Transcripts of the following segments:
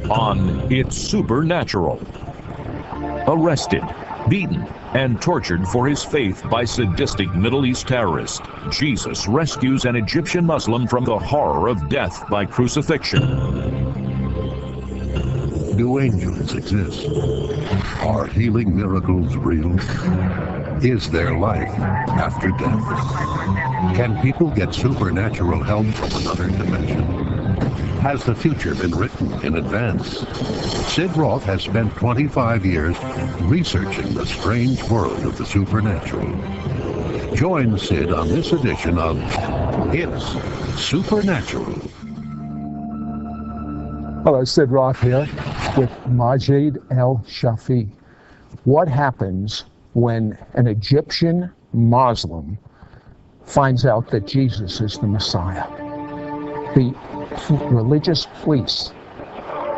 on It's Supernatural. Arrested, beaten, and tortured for his faith by sadistic Middle East terrorists, Jesus rescues an Egyptian Muslim from the horror of death by crucifixion. Do angels exist? Are healing miracles real? Is there life after death? Can people get supernatural help from another dimension? Has the future been written in advance? Sid Roth has spent 25 years researching the strange world of the supernatural. Join Sid on this edition of It's Supernatural. Hello, Sid Roth here with Maجid al-Shafi. What happens when an Egyptian Muslim finds out that Jesus is the Messiah? The religious police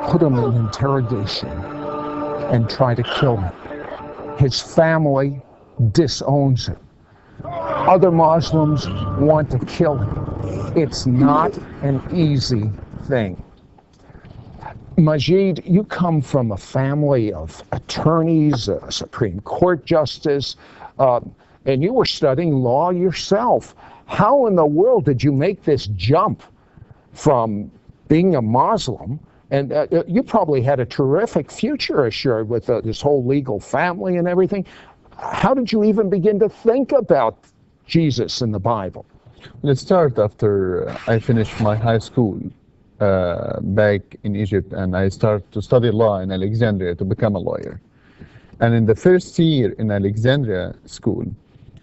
put him in interrogation and try to kill him. His family disowns him. Other Muslims want to kill him. It's not an easy thing. Maجid, you come from a family of attorneys, a Supreme Court justice, and you were studying law yourself. How in the world did you make this jump from being a Muslim? And you probably had a terrific future assured with this whole legal family and everything. How did you even begin to think about Jesus in the Bible? Let's start after I finished my high school back in Egypt, and I started to study law in Alexandria to become a lawyer. And in the first year in Alexandria school,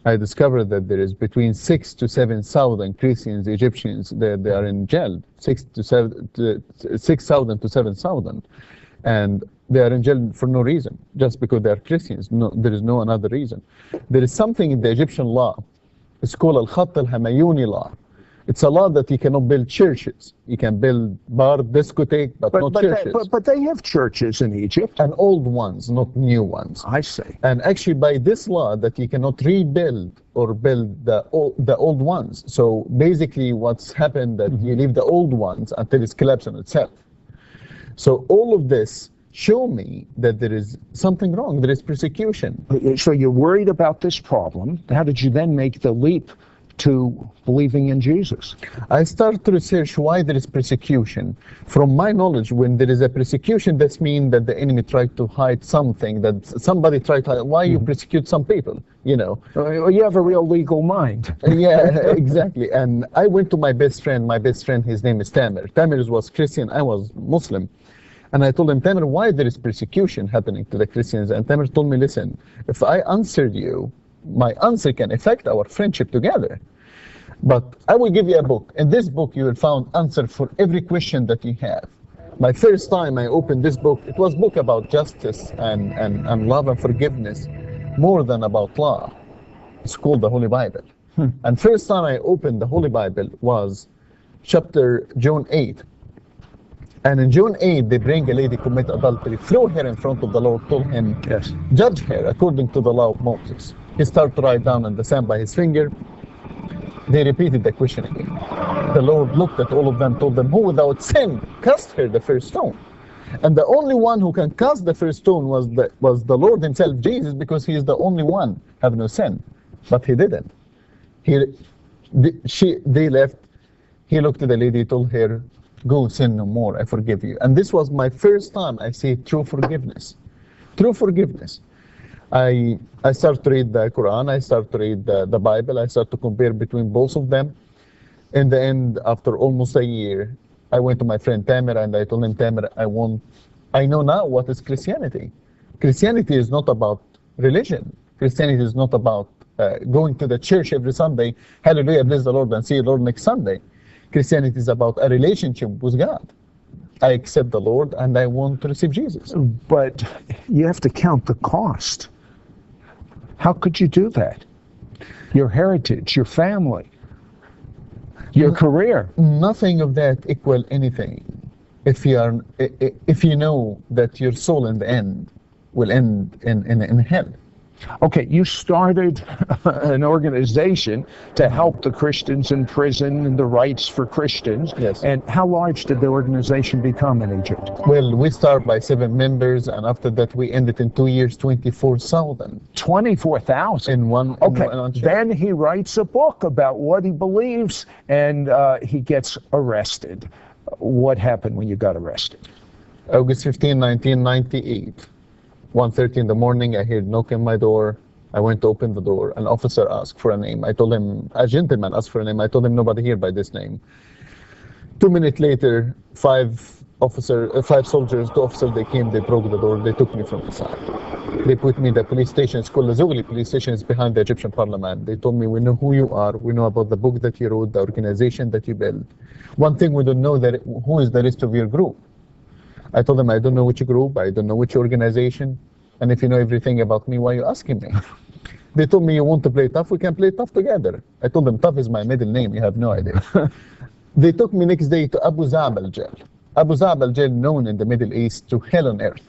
I discovered that there is between 6,000 to 7,000 Christians, Egyptians, they are in jail, 6,000 to 7,000. And they are in jail for no reason, just because they are Christians. No, there is no another reason. There is something in the Egyptian law, it's called الخط الهميوني law. It's a law that you cannot build churches. You can build bar, discotheque, but not churches. But they have churches in Egypt. And old ones, not new ones. I see. And actually by this law that you cannot rebuild or build the old ones. So basically what's happened that you leave the old ones until it's collapsed on itself. So all of this show me that there is something wrong. There is persecution. So you're worried about this problem. How did you then make the leap to believing in Jesus? I started to research why there is persecution. From my knowledge, when there is a persecution, that means that the enemy tried to hide something, that somebody tried to hide. Why you persecute some people, you know? You have a real legal mind. Yeah, exactly. And I went to my best friend, his name is Tamer. Tamer was Christian, I was Muslim. And I told him, Tamer, why there is persecution happening to the Christians? And Tamer told me, listen, if I answered you, my answer can affect our friendship together. But I will give you a book. In this book, you will find answer for every question that you have. My first time I opened this book, it was a book about justice and love and forgiveness, more than about law. It's called the Holy Bible. And first time I opened the Holy Bible was chapter John 8. And in John 8, they bring a lady commit adultery, throw her in front of the Lord, told him, yes, judge her according to the law of Moses. He started to write down on the sand by his finger. They repeated the question again. The Lord looked at all of them, told them, who without sin cast her the first stone? And the only one who can cast the first stone was the Lord himself, Jesus, because he is the only one have no sin. But he didn't. They left. He looked at the lady, told her, go sin no more, I forgive you. And this was my first time I see true forgiveness. True forgiveness. I started to read the Quran, I started to read the Bible, I started to compare between both of them. In the end, after almost a year, I went to my friend Tamer and I told him, Tamer, I know now what is Christianity. Christianity is not about religion. Christianity is not about going to the church every Sunday, hallelujah, bless the Lord, and see the Lord next Sunday. Christianity is about a relationship with God. I accept the Lord and I want to receive Jesus. But you have to count the cost. How could you do that? Your heritage, your family, your career. Nothing of that equal anything. If you know that your soul in the end will end in hell. Okay, you started an organization to help the Christians in prison and the rights for Christians. Yes. And how large did the organization become in Egypt? Well, we start by 7 members, and after that we ended in 2 years, 24,000. 24,000? In one. Okay, in one then he writes a book about what he believes, and he gets arrested. What happened when you got arrested? August 15, 1998. 1:30 in the morning, I heard knock on my door. I went to open the door. An officer asked for a name. I told him, a gentleman asked for a name. I told him nobody here by this name. 2 minutes later, five soldiers, 2 officers, they came, they broke the door, they took me from inside. They put me in the police station. It's called the Zogli police station. It's behind the Egyptian parliament. They told me, we know who you are. We know about the book that you wrote, the organization that you built. One thing we don't know, that who is the rest of your group. I told them, I don't know which group, I don't know which organization, and if you know everything about me, why are you asking me? They told me, you want to play tough, we can play tough together. I told them, tough is my middle name, you have no idea. They took me next day to Abu Zabal jail. Abu Zabal jail, known in the Middle East to hell on earth.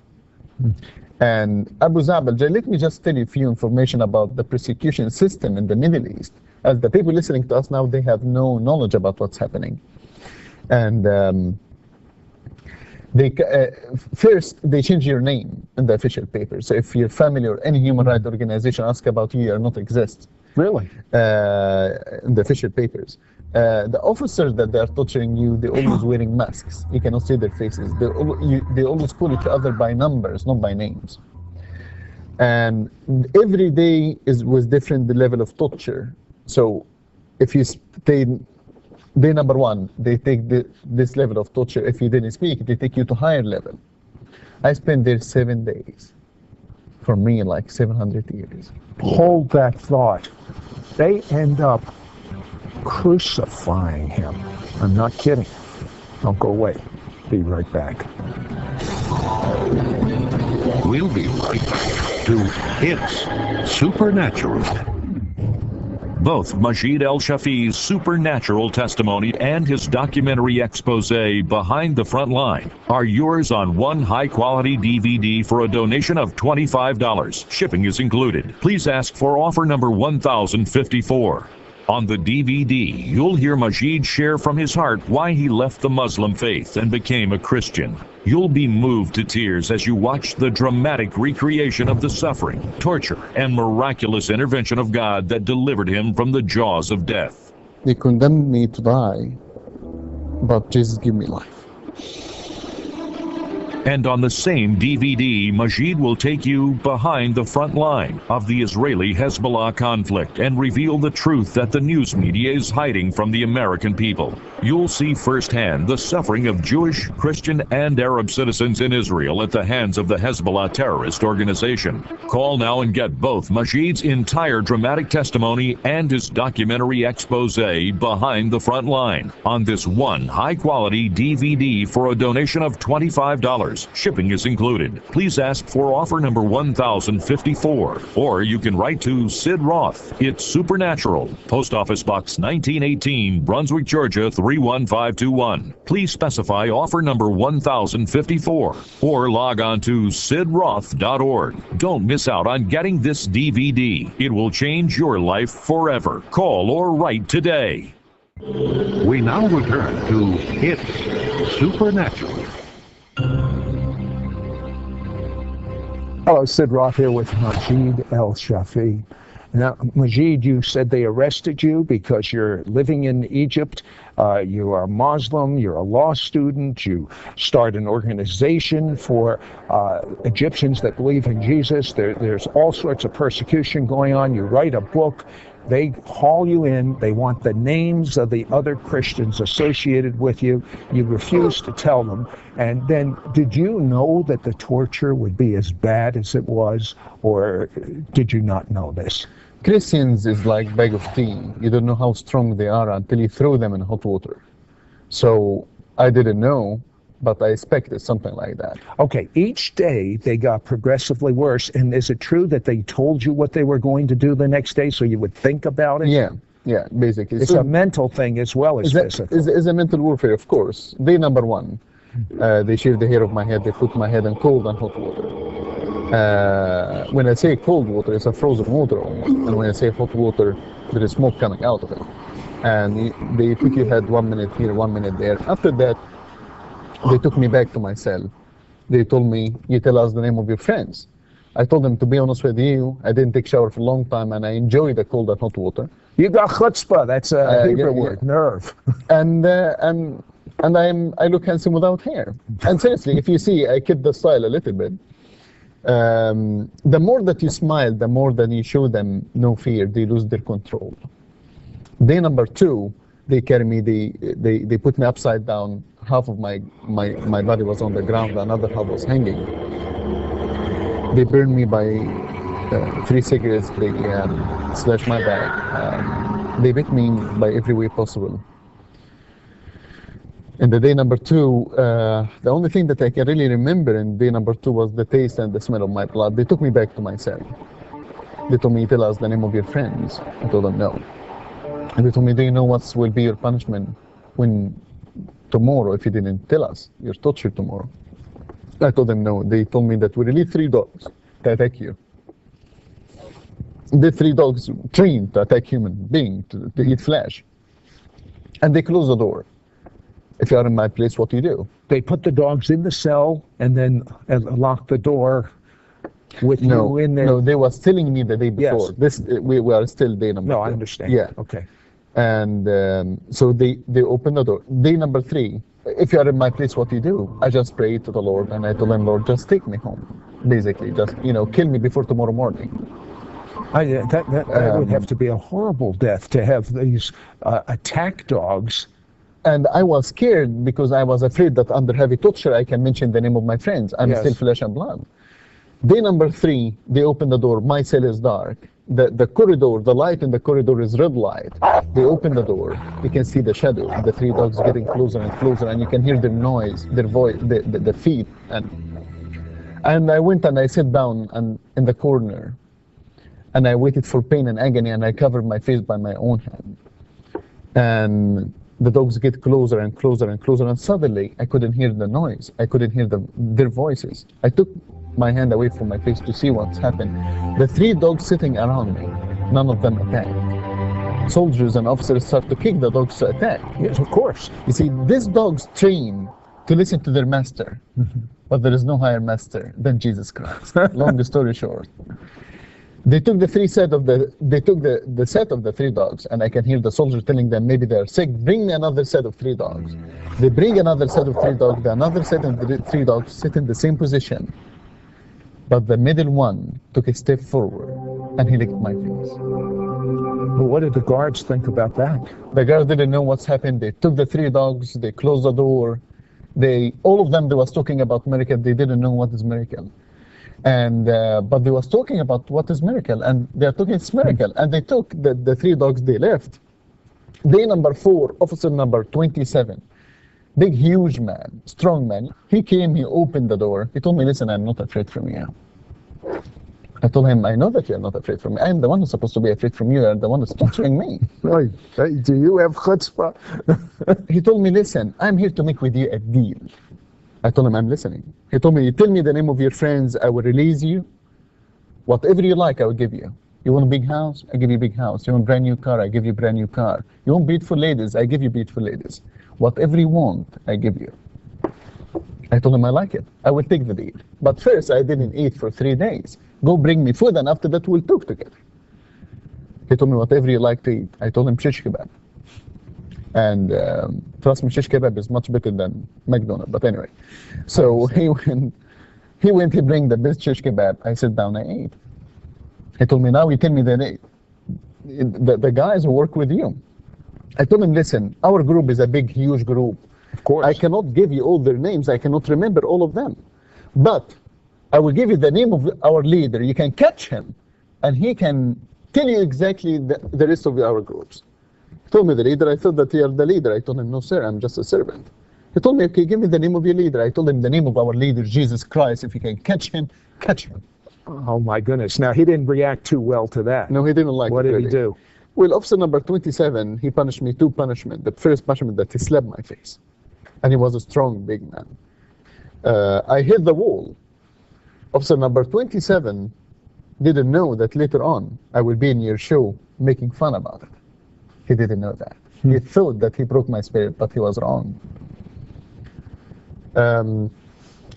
And Abu Zabal jail, let me just tell you a few information about the persecution system in the Middle East. As the people listening to us now, they have no knowledge about what's happening. And first, they change your name in the official papers. So if your family or any human rights organization ask about you, you are not exist. Really? In the official papers. The officers that they are torturing you, they're always wearing masks. You cannot see their faces. They always call each other by numbers, not by names. And every day was different, the level of torture. So if you stay, day number 1, they take this level of torture. If you didn't speak, they take you to higher level. I spent there 7 days. For me, like 700 years. Hold that thought. They end up crucifying him. I'm not kidding. Don't go away. Be right back. We'll be right back to It's Supernatural. Both Maajid El-Shafi's supernatural testimony and his documentary expose, Behind the Front Line, are yours on one high-quality DVD for a donation of $25. Shipping is included. Please ask for offer number 1054. On the DVD, you'll hear Maajid share from his heart why he left the Muslim faith and became a Christian. You'll be moved to tears as you watch the dramatic recreation of the suffering, torture, and miraculous intervention of God that delivered him from the jaws of death. They condemned me to die, but Jesus gave me life. And on the same DVD, Maajid will take you behind the front line of the Israeli-Hezbollah conflict and reveal the truth that the news media is hiding from the American people. You'll see firsthand the suffering of Jewish, Christian, and Arab citizens in Israel at the hands of the Hezbollah terrorist organization. Call now and get both Maajid's entire dramatic testimony and his documentary expose, Behind the Front Line, on this one high-quality DVD for a donation of $25. Shipping is included. Please ask for offer number 1054, or you can write to Sid Roth. It's Supernatural, Post Office Box 1918, Brunswick, Georgia 31521. Please specify offer number 1054, or log on to sidroth.org. Don't miss out on getting this DVD. It will change your life forever. Call or write today. We now return to It's Supernatural. Hello, Sid Roth here with Maajid El-Shafi. Now, Maajid, you said they arrested you because you're living in Egypt. You are Muslim, you're a law student, you start an organization for Egyptians that believe in Jesus. There's all sorts of persecution going on. You write a book. They haul you in. They want the names of the other Christians associated with you. You refuse to tell them. And then, did you know that the torture would be as bad as it was, or did you not know this? Christians is like bag of tea. You don't know how strong they are until you throw them in hot water. So I didn't know, but I expected something like that. Okay, each day they got progressively worse. And is it true that they told you what they were going to do the next day so you would think about it? Yeah, basically. It's a mental thing as well as physical. It's a mental warfare, of course. Day number 1, they shaved the hair of my head, they put my head in cold and hot water. When I say cold water, it's a frozen water almost. And when I say hot water, there is smoke coming out of it. And they took your head 1 minute here, 1 minute there. After that, they took me back to my cell. They told me, you tell us the name of your friends. I told them, to be honest with you, I didn't take shower for a long time, and I enjoy the cold and hot water. You got chutzpah. That's a Hebrew word, nerve. And I look handsome without hair. And seriously, if you see, I keep the style a little bit. The more that you smile, the more that you show them no fear, they lose their control. Day number 2, they carry me, they put me upside down. Half of my body was on the ground, the another half was hanging. They burned me by 3 cigarettes, they slashed my back. They beat me by every way possible. In the day number 2, the only thing that I can really remember in day number 2 was the taste and the smell of my blood. They took me back to my cell. They told me, tell us the name of your friends. I told them no. And they told me, do you know what will be your punishment when tomorrow, if you didn't tell us, you're tortured tomorrow? I told them no. They told me that we release 3 dogs to attack you. The 3 dogs trained to attack human beings, to eat flesh. And they closed the door. If you are in my place, what do you do? They put the dogs in the cell and then locked the door with you in there? No, they was telling me the day before. Yes. We are still day number 2. No, I understand. Yeah. Okay. And so they opened the door. Day number 3, if you are in my place, what do you do? I just prayed to the Lord and I told him, Lord, just take me home. Basically, just, kill me before tomorrow morning. That would have to be a horrible death, to have these attack dogs. And I was scared because I was afraid that under heavy torture I can mention the name of my friends. I'm still flesh and blood. Day number 3, they open the door. My cell is dark. The corridor, the light in the corridor is red light. They open the door. You can see the shadow. The 3 dogs getting closer and closer, and you can hear their noise, their voice, the feet. And I went and I sat down in the corner, and I waited for pain and agony, and I covered my face by my own hand. And the dogs get closer and closer and closer, and suddenly I couldn't hear the noise. I couldn't hear their voices. I took my hand away from my face to see what's happened. The 3 dogs sitting around me, none of them attacked. Soldiers and officers start to kick the dogs to attack. Yes, of course. You see, these dogs train to listen to their master, but there is no higher master than Jesus Christ. Long story short. They took the set of the 3 dogs, and I can hear the soldier telling them maybe they're sick. Bring me another set of 3 dogs. They bring another set of 3 dogs. Another set of 3 dogs sit in the same position, but the middle one took a step forward, and he licked my face. Well, what did the guards think about that? The guards didn't know what's happened. They took the 3 dogs. They closed the door. All of them, they was talking about miracle. They didn't know what is miracle. And but they was talking about what is miracle, and they're talking it's miracle. And they took the 3 dogs, they left. Day number 4, officer number 27, big huge man, strong man, he came, he opened the door, he told me, listen, I'm not afraid from you. I told him, I know that you're not afraid from me. I'm the one who's supposed to be afraid from you. You're the one who's torturing me. Right. Do you have chutzpah? He told me, listen, I'm here to make with you a deal. I told him, I'm listening. He told me, you tell me the name of your friends, I will release you. Whatever you like, I will give you. You want a big house? I give you a big house. You want a brand new car? I give you a brand new car. You want beautiful ladies? I give you beautiful ladies. Whatever you want, I give you. I told him, I like it. I will take the deal. But first, I didn't eat for 3 days. Go bring me food, and after that, we'll talk together. He told me, whatever you like to eat. I told him, shish kebab. And trust me, shish kebab is much better than McDonald's. But anyway, so he went to bring the best shish kebab. I sat down, I ate. He told me, now you tell me the guys who work with you. I told him, listen, our group is a big, huge group. Of course. I cannot give you all their names. I cannot remember all of them. But I will give you the name of our leader. You can catch him, and he can tell you exactly the rest of our groups. He told me the leader. I thought that you are the leader. I told him, no, sir, I'm just a servant. He told me, okay, give me the name of your leader. I told him the name of our leader, Jesus Christ. If you can catch him, catch him. Oh, my goodness. Now, he didn't react too well to that. No, he didn't like it. What did really. he do? Well, officer number 27, he punished me 2 punishments. The first punishment that he slapped my face. And he was a strong, big man. I hit the wall. Officer number 27 didn't know that later on I will be in your show making fun about it. He didn't know that. He thought that he broke my spirit, but he was wrong.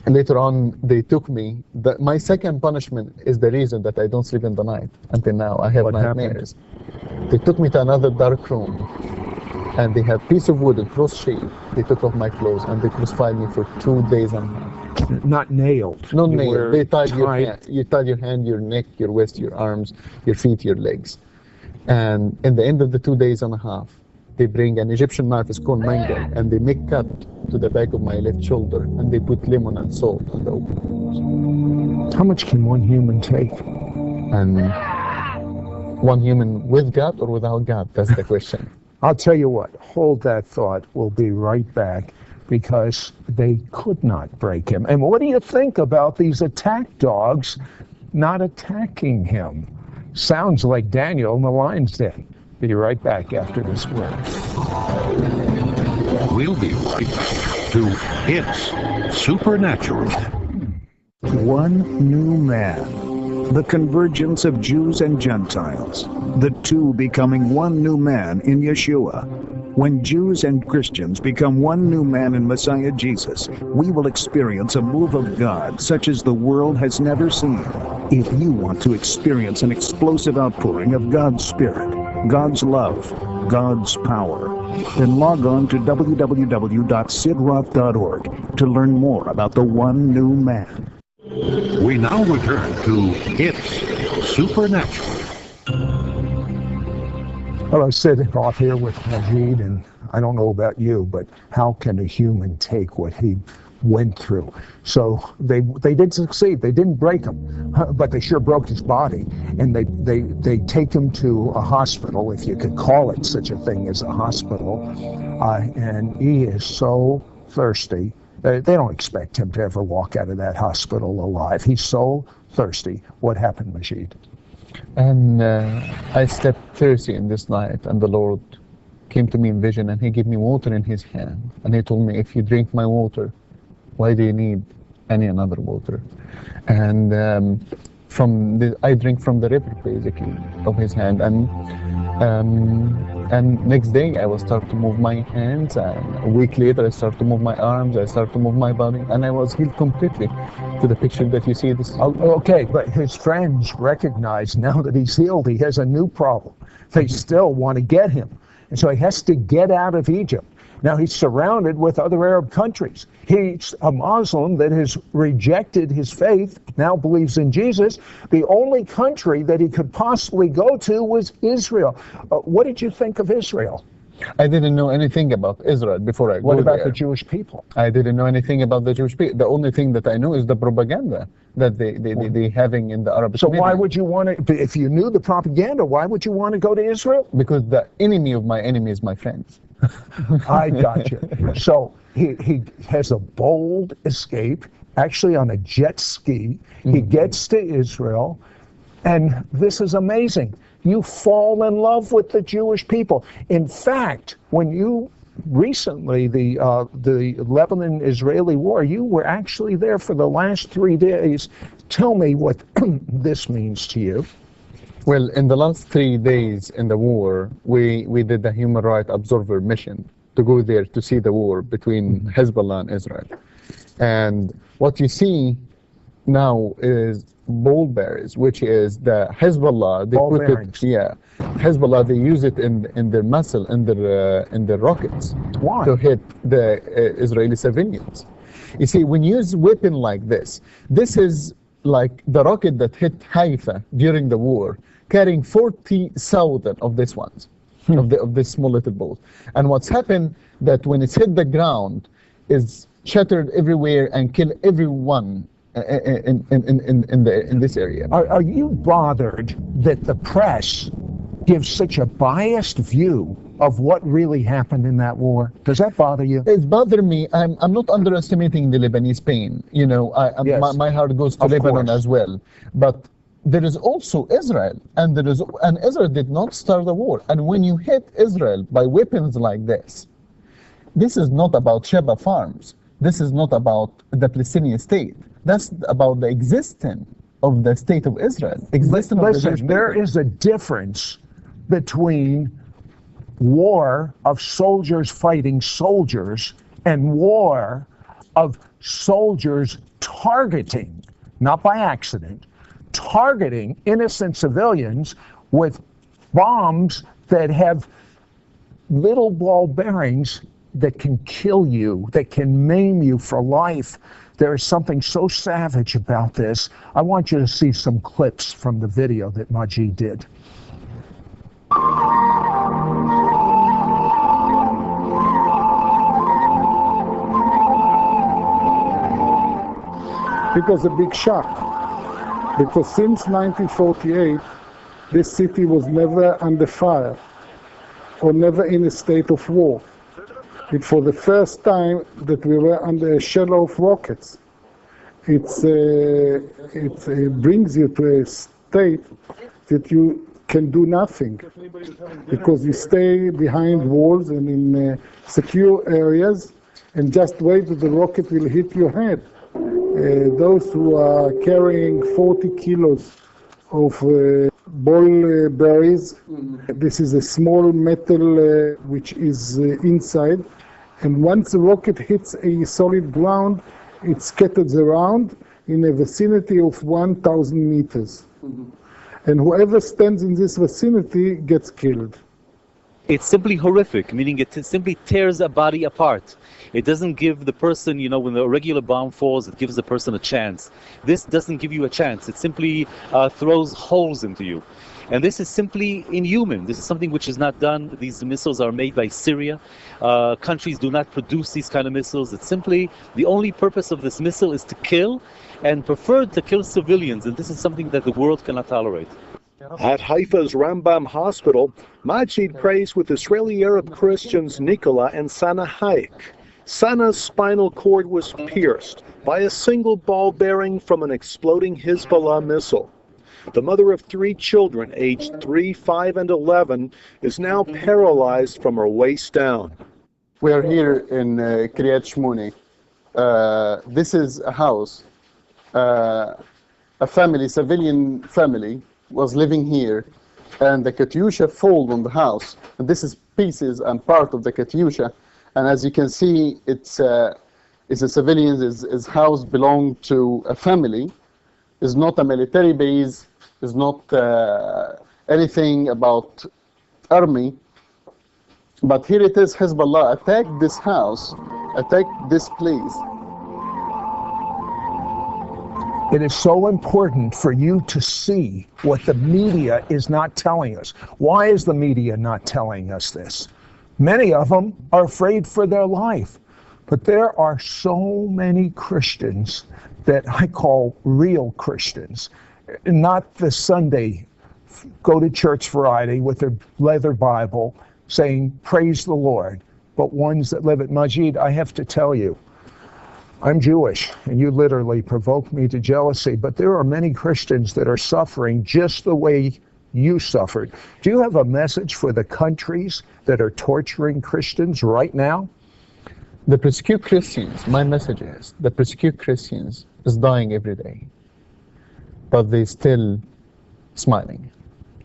Later on, they took me. My second punishment is the reason that I don't sleep in the night. Until now, I have nightmares. They took me to another dark room, and they had a piece of wood, a cross shape. They took off my clothes, and they crucified me for 2 days and a half. Not nailed. No nailed. They tied your hand, your neck, your waist, your arms, your feet, your legs. And in the end of the 2 days and a half, they bring an Egyptian knife, it's called mangle, and they make cut to the back of my left shoulder, and they put lemon and salt on the open wounds. How much can one human take? And one human with God or without God? That's the question. I'll tell you what, hold that thought. We'll be right back, because they could not break him. And what do you think about these attack dogs not attacking him? Sounds like Daniel in the lion's den. Be right back after this word. We'll be right back to It's Supernatural. One new man. The convergence of Jews and Gentiles. The two becoming one new man in Yeshua. When Jews and Christians become one new man in Messiah Jesus, we will experience a move of God such as the world has never seen. If you want to experience an explosive outpouring of God's Spirit, God's love, God's power, then log on to www.sidroth.org to learn more about the one new man. We now return to It's Supernatural. Well, I said off here with Maggid, and I don't know about you, but how can a human take what he went through? So they did succeed. They didn't break him, but they sure broke his body. And they take him to a hospital, if you could call it such a thing as a hospital. And he is so thirsty. They don't expect him to ever walk out of that hospital alive. He's so thirsty. What happened, Maggid? And I slept thirsty in this night, and the Lord came to me in vision, and he gave me water in his hand. And he told me, if you drink my water, why do you need any another water? And I drink from the river, basically, of his hand. And next day I will start to move my hands, and a week later I start to move my arms, I start to move my body, and I was healed completely to the picture that you see. This. Okay, but his friends recognize now that he's healed, he has a new problem. They still want to get him. And so he has to get out of Egypt. Now he's surrounded with other Arab countries. He's a Muslim that has rejected his faith, now believes in Jesus. The only country that he could possibly go to was Israel. What did you think of Israel? I didn't know anything about Israel before I go there. What about the Jewish people? I didn't know anything about the Jewish people. The only thing that I know is the propaganda that they having in the Arab community. So why would you want to, if you knew the propaganda, why would you want to go to Israel? Because the enemy of my enemy is my friends. I got you. So he has a bold escape, actually on a jet ski. He gets to Israel, and this is amazing. You fall in love with the Jewish people. In fact, when you recently, the Lebanon-Israeli war, you were actually there for the last 3 days. Tell me what this means to you. Well, in the last 3 days in the war, we did the human rights observer mission to go there to see the war between Hezbollah and Israel. And what you see now is ball bearings, which is the Hezbollah. They put it, Hezbollah. They use it in their missile, in their rockets. Why? To hit the Israeli civilians. You see, when you use weapon like this is like the rocket that hit Haifa during the war, carrying 40,000 of these ones, of this small little boat. And what's happened that when it's hit the ground, is shattered everywhere and kill everyone in this area. Are you bothered that the press gives such a biased view of what really happened in that war? Does that bother you? It's bothered me. I'm not underestimating the Lebanese pain. You know, Yes. my heart goes to Of Lebanon course. as well. But there is also Israel, and Israel did not start the war. And when you hit Israel by weapons like this is not about Sheba farms. This is not about the Palestinian state. That's about the existence of the state of Israel. Listen, there is a difference between war of soldiers fighting soldiers and war of soldiers targeting, not by accident, targeting innocent civilians with bombs that have little ball bearings that can kill you, that can maim you for life. There is something so savage about this. I want you to see some clips from the video that Maajid did. It was a big shock, because since 1948, this city was never under fire or never in a state of war. It's for the first time that we were under a shadow of rockets. It brings you to a state that you can do nothing, because you stay behind walls and in secure areas and just wait that the rocket will hit your head. Those who are carrying 40 kilos of ball berries, this is a small metal which is inside, and once the rocket hits a solid ground, it scatters around in a vicinity of 1,000 meters. And whoever stands in this vicinity gets killed. It's simply horrific, meaning it simply tears a body apart. It doesn't give the person, when a regular bomb falls, it gives the person a chance. This doesn't give you a chance. It simply throws holes into you. And this is simply inhuman. This is something which is not done. These missiles are made by Syria. Countries do not produce these kind of missiles. It's simply, the only purpose of this missile is to kill, and preferred to kill civilians. And this is something that the world cannot tolerate. At Haifa's Rambam Hospital, Maajid prays with Israeli Arab Christians Nicola and Sana Hayek. Sana's spinal cord was pierced by a single ball bearing from an exploding Hezbollah missile. The mother of 3 children, aged 3, 5, and 11, is now paralyzed from her waist down. We are here in Kiryat Shmoni. This is a house. A family, civilian family, was living here, and the Katyusha fall on the house. And this is pieces and part of the Katyusha. And as you can see, it's a civilian. His house belonged to a family. It's not a military base. It's not anything about army. But here it is, Hezbollah attacked this house, attacked this place. It is so important for you to see what the media is not telling us. Why is the media not telling us this? Many of them are afraid for their life. But there are so many Christians that I call real Christians, not the Sunday, go to church Friday with their leather Bible saying, praise the Lord, but ones that live it. Maajid, I have to tell you, I'm Jewish, and you literally provoke me to jealousy, but there are many Christians that are suffering just the way you suffered. Do you have a message for the countries that are torturing Christians right now? The persecuted Christians, my message is, the persecuted Christians is dying every day, but they still smiling.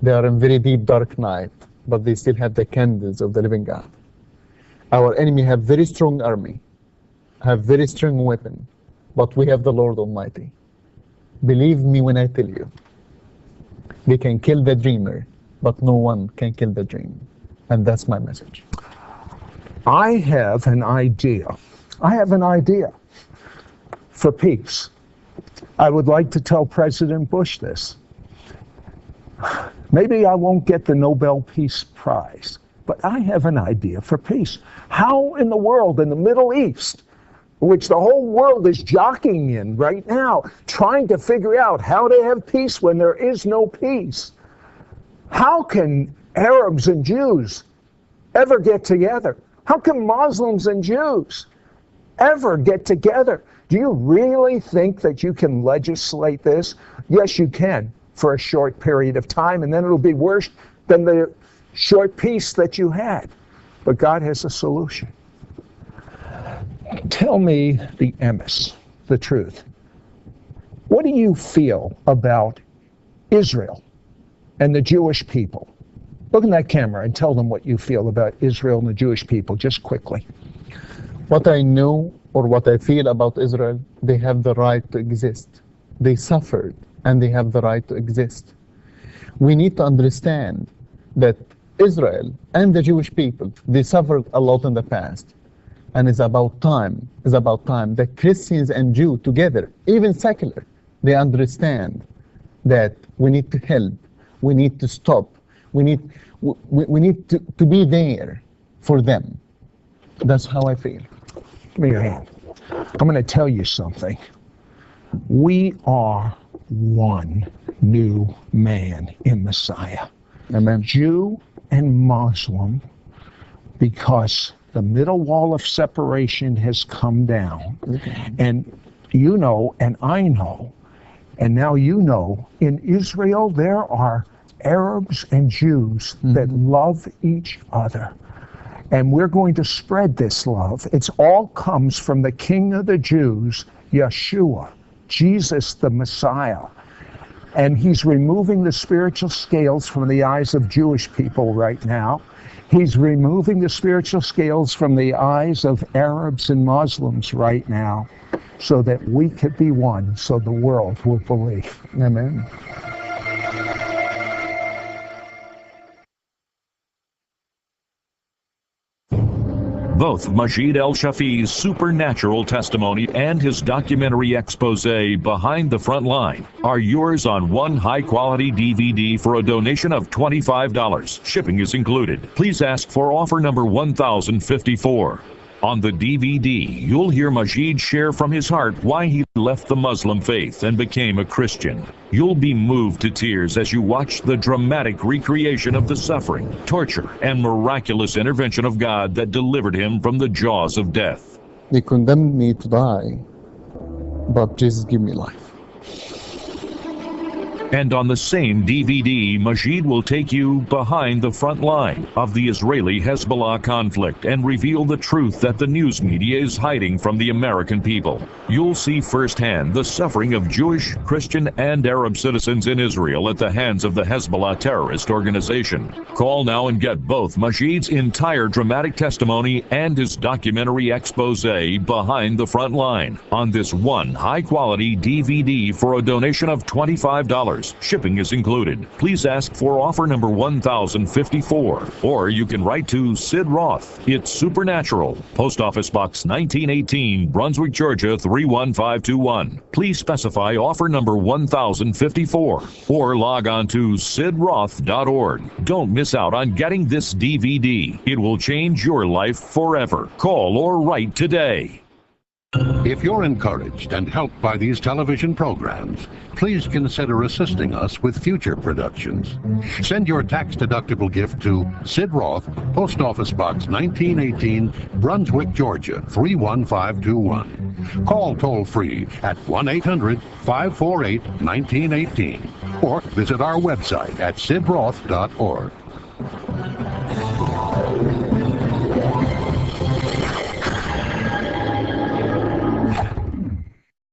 They are in very deep dark night, but they still have the candles of the living God. Our enemy have very strong army, have very strong weapon, but we have the Lord Almighty. Believe me when I tell you, they can kill the dreamer, but no one can kill the dream. And that's my message. I have an idea. I have an idea for peace. I would like to tell President Bush this. Maybe I won't get the Nobel Peace Prize, but I have an idea for peace. How in the world, in the Middle East, which the whole world is jockeying in right now, trying to figure out how to have peace when there is no peace. How can Arabs and Jews ever get together? How can Muslims and Jews ever get together? Do you really think that you can legislate this? Yes, you can, for a short period of time, and then it'll be worse than the short peace that you had. But God has a solution. Tell me the emes, the truth. What do you feel about Israel and the Jewish people? Look in that camera and tell them what you feel about Israel and the Jewish people, just quickly. What I know or what I feel about Israel, they have the right to exist. They suffered and they have the right to exist. We need to understand that Israel and the Jewish people, they suffered a lot in the past. And it's about time that Christians and Jews together, even secular, they understand that we need to help, we need to stop, we need to be there for them. That's how I feel. Give me your hand. I'm going to tell you something. We are one new man in Messiah. Amen. Jew and Muslim, because the middle wall of separation has come down. And you know, and I know, and now you know, in Israel there are Arabs and Jews that love each other. And we're going to spread this love. It all comes from the King of the Jews, Yeshua, Jesus the Messiah. And he's removing the spiritual scales from the eyes of Jewish people right now. He's removing the spiritual scales from the eyes of Arabs and Muslims right now, so that we could be one, so the world will believe. Amen. Both Maajid El-Shafi's supernatural testimony and his documentary expose, Behind the Front Line, are yours on one high-quality DVD for a donation of $25. Shipping is included. Please ask for offer number 1054. On the DVD, you'll hear Maajid share from his heart why he left the Muslim faith and became a Christian. You'll be moved to tears as you watch the dramatic recreation of the suffering, torture, and miraculous intervention of God that delivered him from the jaws of death. They condemned me to die, but Jesus gave me life. And on the same DVD, Maajid will take you behind the front line of the Israeli-Hezbollah conflict and reveal the truth that the news media is hiding from the American people. You'll see firsthand the suffering of Jewish, Christian, and Arab citizens in Israel at the hands of the Hezbollah terrorist organization. Call now and get both Maajid's entire dramatic testimony and his documentary expose, Behind the Front Line, on this one high-quality DVD for a donation of $25. Shipping is included. Please ask for offer number 1054, or you can write to Sid Roth. It's Supernatural, Post Office Box 1918, Brunswick, Georgia 31521. Please specify offer number 1054, or log on to sidroth.org. Don't miss out on getting this DVD. It will change your life forever. Call or write today. If you're encouraged and helped by these television programs, please consider assisting us with future productions. Send your tax-deductible gift to Sid Roth, Post Office Box 1918, Brunswick, Georgia 31521. Call toll-free at 1-800-548-1918 or visit our website at sidroth.org.